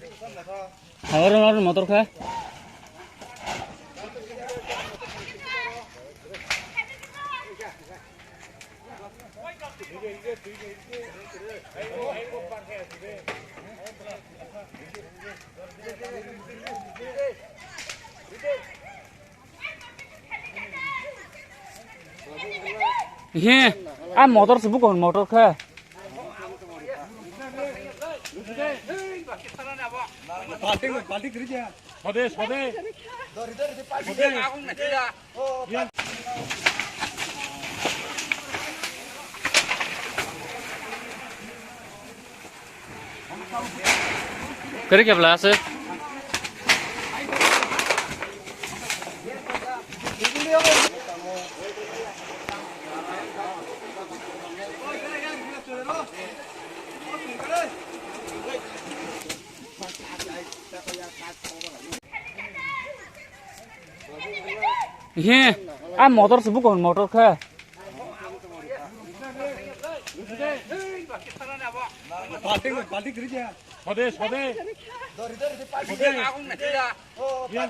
और मोटर खा ये आ मोटर से बुक मोटर खा पार्टी करी जा सदे सदे सदे आगुन नथिला करे क्या प्लास ये आ मोटर से बुक मोटर खा पार्टी करी जा सदे सदे सदे आगुन नथिला